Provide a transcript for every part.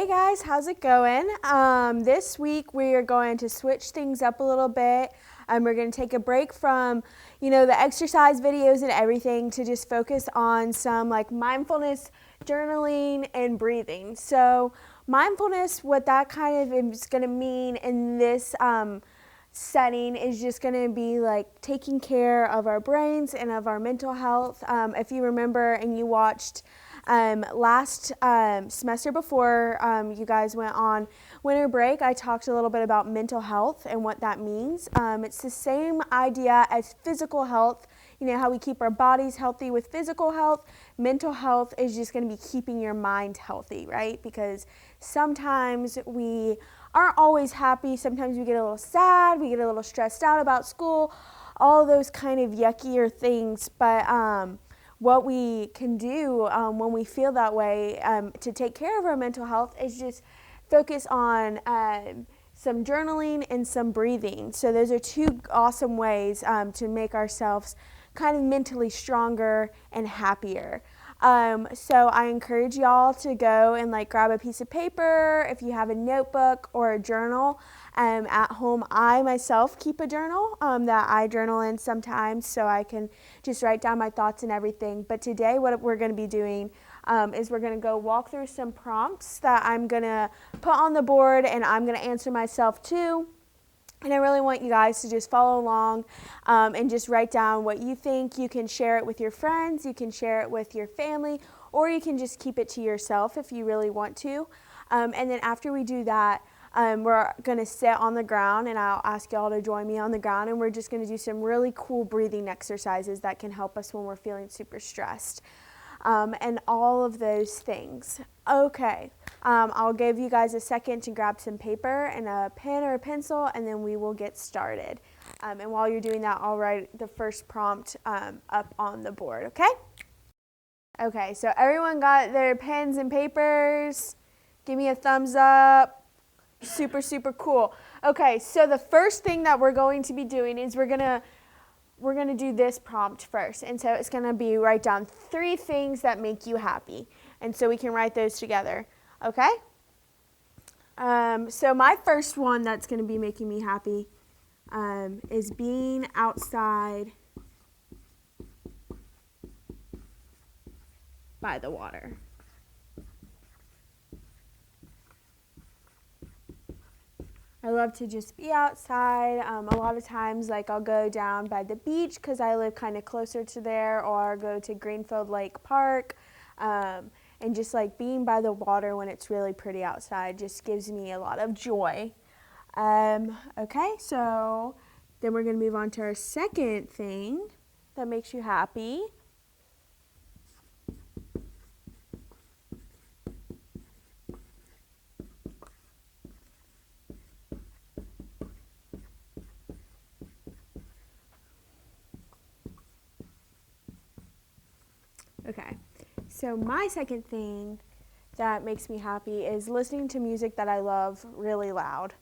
Hey guys, how's it going? This week we are going to switch things up a little bit. We're going to take a break from, the exercise videos and everything to just focus on some like mindfulness, journaling, and breathing. So mindfulness, what that kind of is going to mean in this setting is just going to be like taking care of our brains and of our mental health. If you remember and you watched last semester before you guys went on winter break, I talked a little bit about mental health and what that means. It's the same idea as physical health. You know how we keep our bodies healthy with physical health. Mental health is just going to be keeping your mind healthy, right? Because sometimes we aren't always happy. Sometimes we get a little sad. We get a little stressed out about school. All those kind of yuckier things. But what we can do when we feel that way to take care of our mental health is just focus on some journaling and some breathing. So those are two awesome ways to make ourselves kind of mentally stronger and happier. So I encourage y'all to go and like grab a piece of paper if you have a notebook or a journal. At home, I myself keep a journal that I journal in sometimes so I can just write down my thoughts and everything. But today what we're going to be doing is we're going to go walk through some prompts that I'm going to put on the board and I'm going to answer myself too. And I really want you guys to just follow along and just write down what you think. You can share it with your friends, you can share it with your family, or you can just keep it to yourself if you really want to. And then after we do that, we're going to sit on the ground and I'll ask y'all to join me on the ground and we're just going to do some really cool breathing exercises that can help us when we're feeling super stressed. And all of those things. Okay, I'll give you guys a second to grab some paper and a pen or a pencil, and then we will get started. And while you're doing that, I'll write the first prompt up on the board, okay? Okay, so everyone got their pens and papers? Give me a thumbs up. Super, super cool. Okay, so the first thing that we're going to be doing is we're going to do this prompt first. And so it's going to be write down 3 things that make you happy. And so we can write those together. Okay? So my first one that's going to be making me happy is being outside by the water. I love to just be outside. A lot of times, like I'll go down by the beach because I live kind of closer to there, or go to Greenfield Lake Park, and just like being by the water when it's really pretty outside just gives me a lot of joy. Okay, so then we're going to move on to our second thing that makes you happy. Okay, so my second thing that makes me happy is listening to music that I love really loud.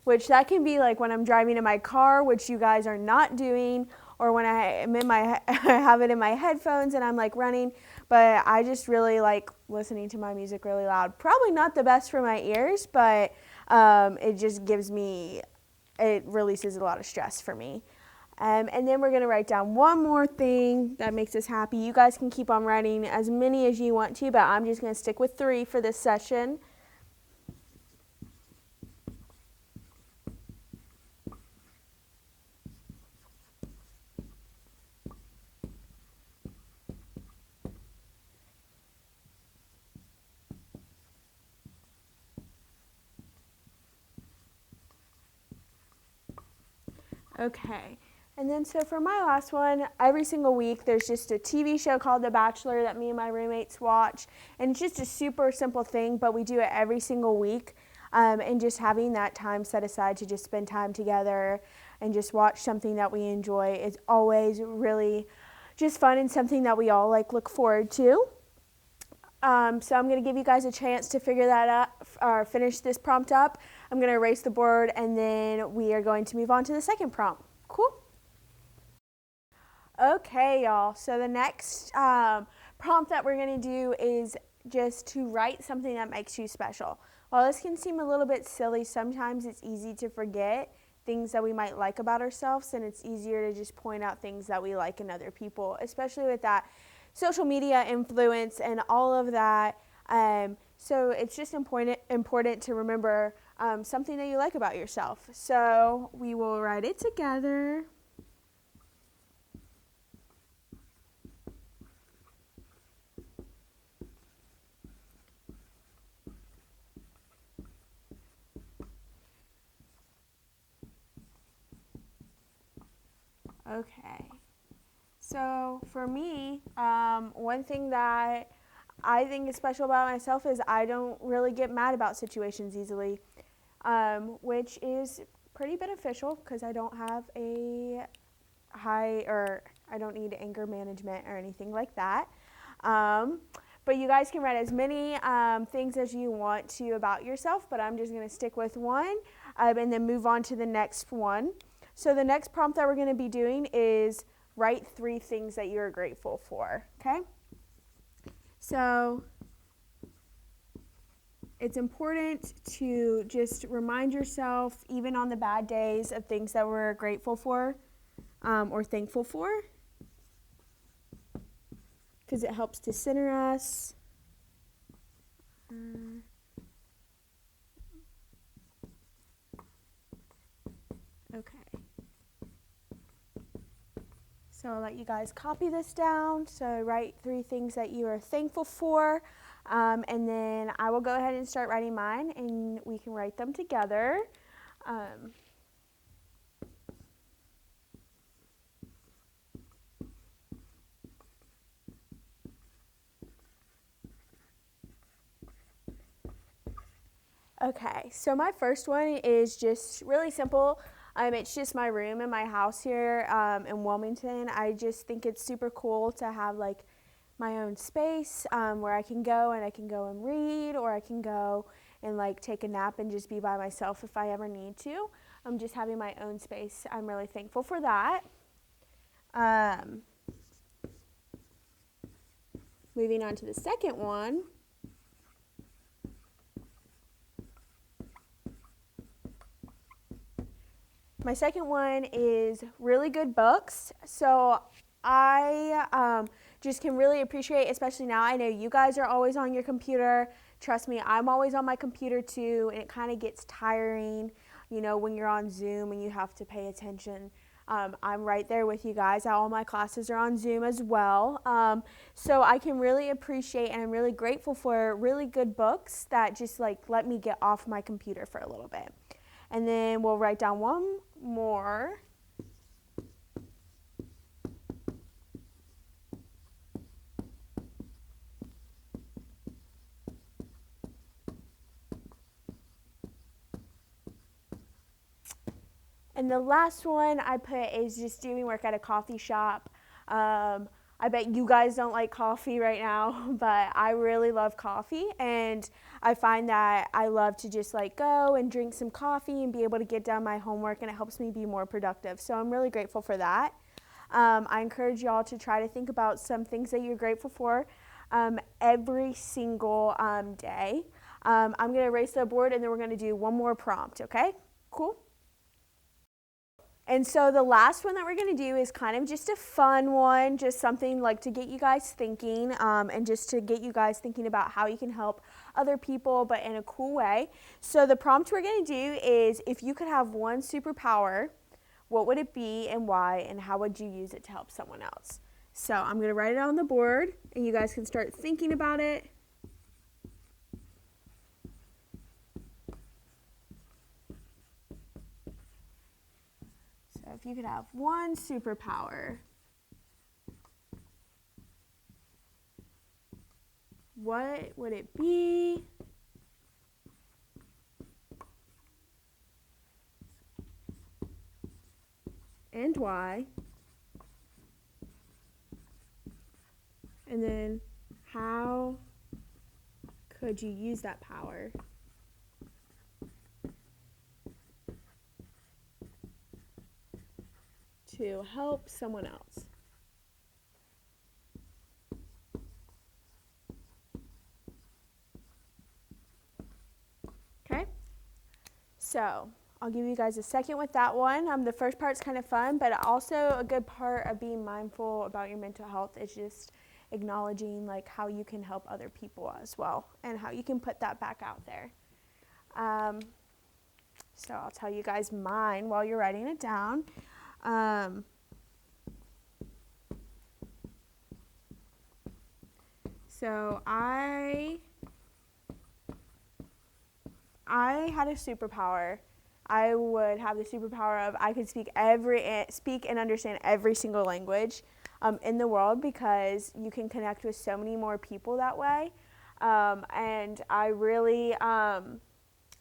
Which that can be like when I'm driving in my car, which you guys are not doing, or when I have it in my headphones and I'm like running. But I just really like listening to my music really loud. Probably not the best for my ears, but it just it releases a lot of stress for me. And then we're going to write down one more thing that makes us happy. You guys can keep on writing as many as you want to, but I'm just going to stick with 3 for this session. Okay. And then so for my last one, every single week there's just a TV show called The Bachelor that me and my roommates watch. And it's just a super simple thing, but we do it every single week. And just having that time set aside to just spend time together and just watch something that we enjoy is always really just fun and something that we all like look forward to. So I'm going to give you guys a chance to figure that out or finish this prompt up. I'm going to erase the board and then we are going to move on to the second prompt. Cool? Okay, y'all. So the next prompt that we're going to do is just to write something that makes you special. While this can seem a little bit silly, sometimes it's easy to forget things that we might like about ourselves, and it's easier to just point out things that we like in other people, especially with that social media influence and all of that. So it's just important to remember something that you like about yourself. So we will write it together. Okay. So for me, one thing that I think is special about myself is I don't really get mad about situations easily, which is pretty beneficial because I don't have a I don't need anger management or anything like that. But you guys can write as many things as you want to about yourself, but I'm just going to stick with one and then move on to the next one. So the next prompt that we're going to be doing is write 3 things that you're grateful for, okay? So it's important to just remind yourself, even on the bad days, of things that we're grateful for or thankful for, because it helps to center us. Okay. So I'll let you guys copy this down. So write 3 things that you are thankful for. And then I will go ahead and start writing mine, and we can write them together. Okay, so my first one is just really simple. It's just my room in my house here in Wilmington. I just think it's super cool to have like my own space where I can go and read, or I can go and like take a nap and just be by myself if I ever need to. Just having my own space, I'm really thankful for that. Moving on to the second one. My second one is really good books. So I just can really appreciate, especially now, I know you guys are always on your computer. Trust me, I'm always on my computer too, and it kind of gets tiring, when you're on Zoom and you have to pay attention. I'm right there with you guys. All my classes are on Zoom as well. So I can really appreciate, and I'm really grateful for really good books that just like let me get off my computer for a little bit. And then we'll write down one more. And the last one I put is just doing work at a coffee shop. I bet you guys don't like coffee right now, but I really love coffee, and I find that I love to just like go and drink some coffee and be able to get done my homework, and it helps me be more productive. So I'm really grateful for that. I encourage y'all to try to think about some things that you're grateful for every single day. I'm going to erase the board, and then we're going to do one more prompt, okay? Cool? And so the last one that we're going to do is kind of just a fun one, just something like to get you guys thinking and just to get you guys thinking about how you can help other people, but in a cool way. So the prompt we're going to do is, if you could have one superpower, what would it be and why, and how would you use it to help someone else? So I'm going to write it on the board, and you guys can start thinking about it. So if you could have one superpower, what would it be? And why? And then how could you use that power to help someone else? So I'll give you guys a second with that one. The first part's kind of fun, but also a good part of being mindful about your mental health is just acknowledging like how you can help other people as well and how you can put that back out there. So I'll tell you guys mine while you're writing it down. So I had a superpower. I would have the superpower of I could speak and understand every single language in the world, because you can connect with so many more people that way. And I really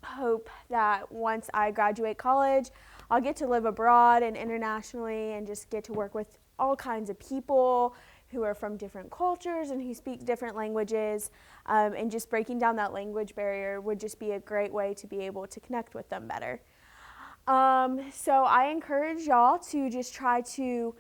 hope that once I graduate college, I'll get to live abroad and internationally and just get to work with all kinds of people who are from different cultures and who speak different languages, and just breaking down that language barrier would just be a great way to be able to connect with them better. So I encourage y'all to just try to,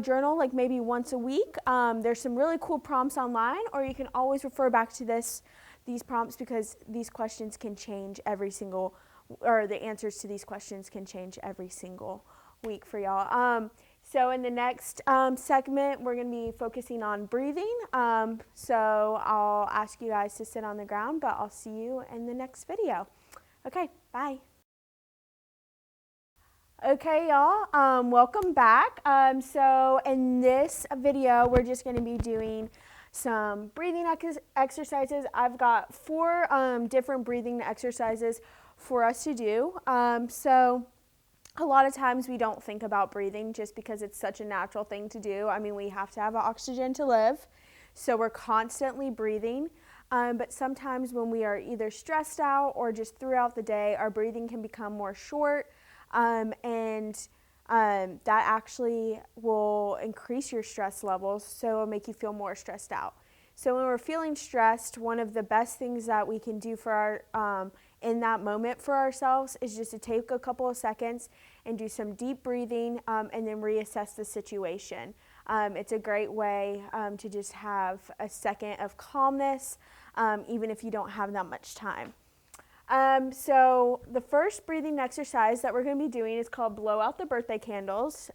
journal like maybe once a week. There's some really cool prompts online, or you can always refer back to these prompts, because these questions can change the answers to these questions can change every single week for y'all. So in the next segment, we're going to be focusing on breathing. So I'll ask you guys to sit on the ground, but I'll see you in the next video. Okay, bye. Okay, y'all, welcome back. So in this video, we're just going to be doing some breathing exercises. I've got 4 different breathing exercises for us to do. So a lot of times we don't think about breathing just because it's such a natural thing to do. I mean, we have to have oxygen to live, so we're constantly breathing. But sometimes when we are either stressed out or just throughout the day, our breathing can become more short, and that actually will increase your stress levels, so it'll make you feel more stressed out. So when we're feeling stressed, one of the best things that we can do for our in that moment for ourselves is just to take a couple of seconds and do some deep breathing, and then reassess the situation. It's a great way to just have a second of calmness, even if you don't have that much time. So the first breathing exercise that we're going to be doing is called blow out the birthday candles.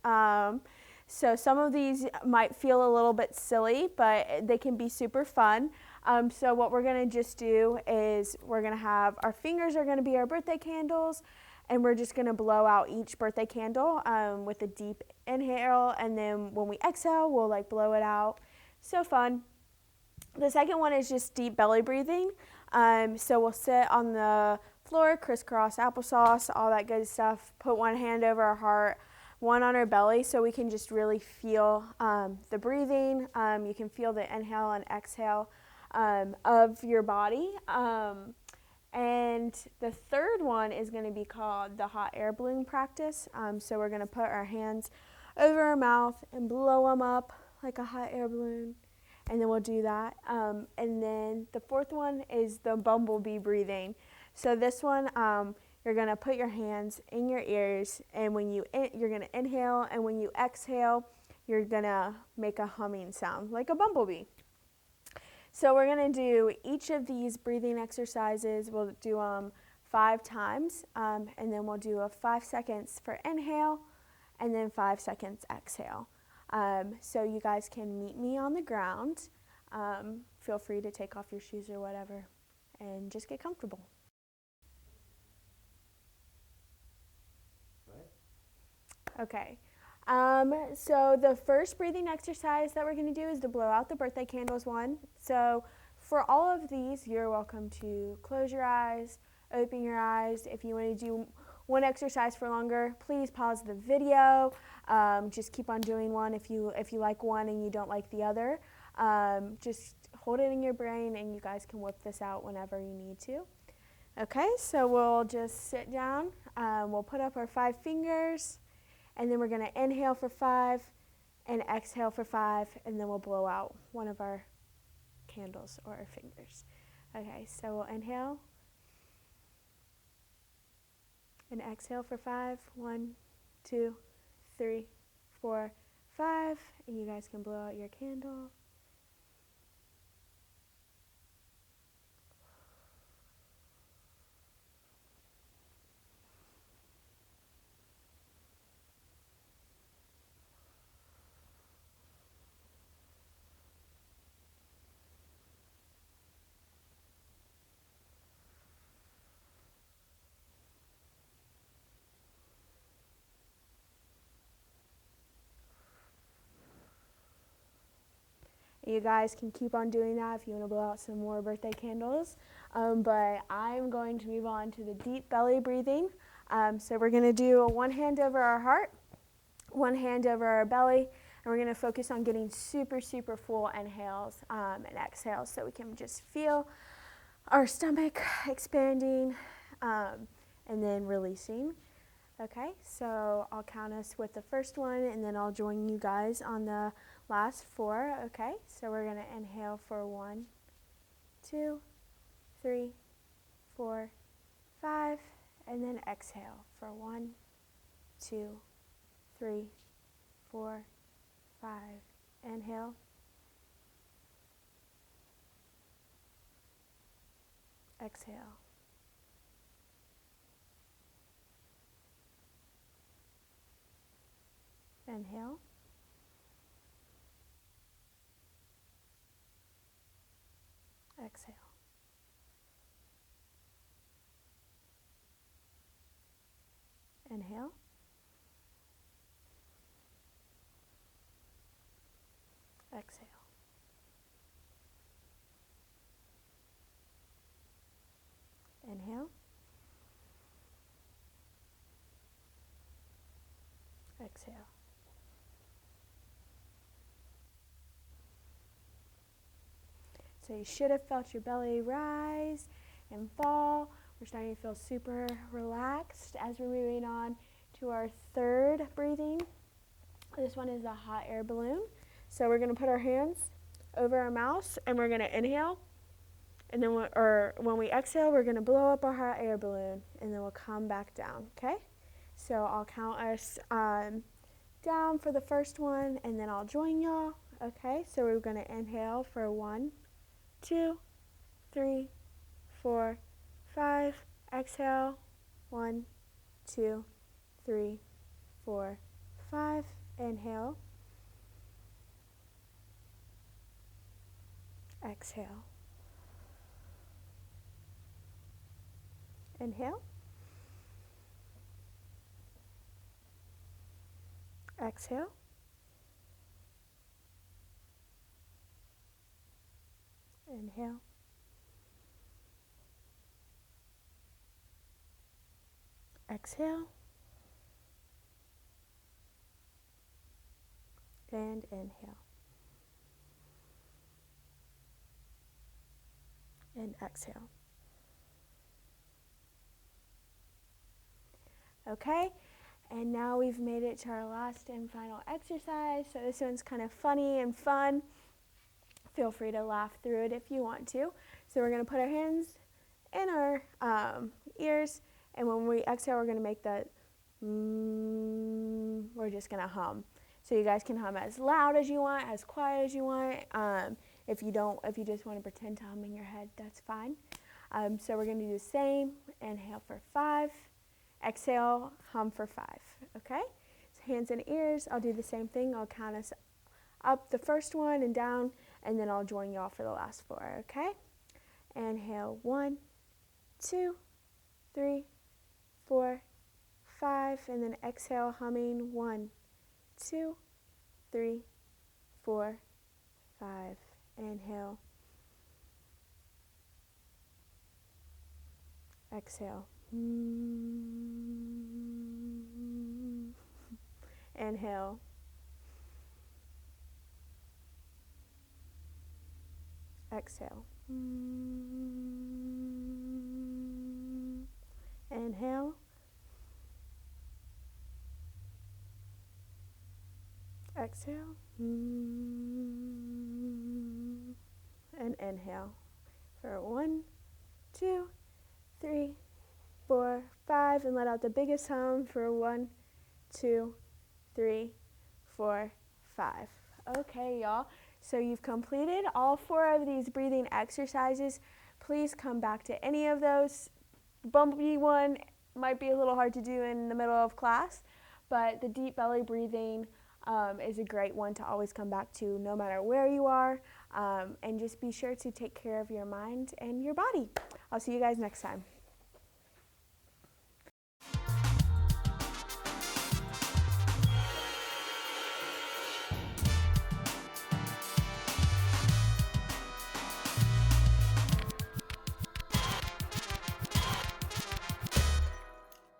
So some of these might feel a little bit silly, but they can be super fun. So what we're going to just do is we're going to have our fingers are going to be our birthday candles, and we're just going to blow out each birthday candle with a deep inhale, and then when we exhale, we'll like blow it out. So fun. The second one is just deep belly breathing. So we'll sit on the floor, crisscross applesauce, all that good stuff. Put one hand over our heart, one on our belly, so we can just really feel the breathing. You can feel the inhale and exhale of your body. And the third one is going to be called the hot air balloon practice. So we're going to put our hands over our mouth and blow them up like a hot air balloon. And then we'll do that. And then the fourth one is the Bumble Bee Breathing. So this one, you're going to put your hands in your ears, and when you're going to inhale, and when you exhale, you're going to make a humming sound like a bumblebee. So we're going to do each of these breathing exercises. We'll do them 5 times, and then we'll do a 5 seconds for inhale, and then 5 seconds exhale. So you guys can meet me on the ground. Feel free to take off your shoes or whatever and just get comfortable. Okay. So the first breathing exercise that we're going to do is to blow out the birthday candles one. So for all of these, you're welcome to close your eyes, open your eyes. If you want to do one exercise for longer, please pause the video. Just keep on doing one if you like one and you don't like the other. Just hold it in your brain, and you guys can whip this out whenever you need to. Okay, so we'll just sit down. We'll put up our 5 fingers, and then we're going to inhale for 5 and exhale for 5, and then we'll blow out one of our candles or our fingers. Okay, so we'll inhale and exhale for 5. 1, 2, 3, 4, 5, and you guys can blow out your candle. You guys can keep on doing that if you want to blow out some more birthday candles. But I'm going to move on to the deep belly breathing. So we're going to do one hand over our heart, one hand over our belly, and we're going to focus on getting super, super full inhales and exhales so we can just feel our stomach expanding and then releasing. Okay, so I'll count us with the first one and then I'll join you guys on the last 4. Okay, so we're going to inhale for 1, 2, 3, 4, 5, and then exhale for 1, 2, 3, 4, 5. Inhale. Exhale. Inhale. Exhale. Inhale. Exhale. Inhale. Exhale. So you should have felt your belly rise and fall. We're starting to feel super relaxed as we're moving on to our third breathing. This one is a hot air balloon. So we're going to put our hands over our mouths and we're going to inhale. And then when we exhale, we're going to blow up our hot air balloon and then we'll come back down, okay? So I'll count us down for the first one and then I'll join y'all, okay? So we're going to inhale for 1, 2, 3, 4, 5. Exhale. 1, 2, 3, 4, 5. Inhale. Exhale. Inhale. Exhale. Inhale. Exhale. And inhale. And exhale. Okay, and now we've made it to our last and final exercise. So this one's kind of funny and fun. Feel free to laugh through it if you want to. So we're going to put our hands in our ears, and when we exhale, we're going to make that we're just going to hum. So you guys can hum as loud as you want, as quiet as you want. If you just want to pretend to hum in your head, that's fine. So we're going to do the same. Inhale for 5. Exhale, hum for 5, okay? So hands and ears, I'll do the same thing. I'll count us up the first one and down, and then I'll join y'all for the last 4, okay? Inhale, 1, 2, 3, 4, 5, and then exhale, humming, 1, 2, 3, 4, 5. Inhale. Exhale. Inhale. Exhale. Inhale. Exhale. And inhale for 1, 2, 3, 4, 5, and let out the biggest hum for 1, 2, 3, 4, 5. Okay, y'all. So you've completed all 4 of these breathing exercises. Please come back to any of those. The Bumble Bee one might be a little hard to do in the middle of class, but the deep belly breathing is a great one to always come back to no matter where you are. And just be sure to take care of your mind and your body. I'll see you guys next time.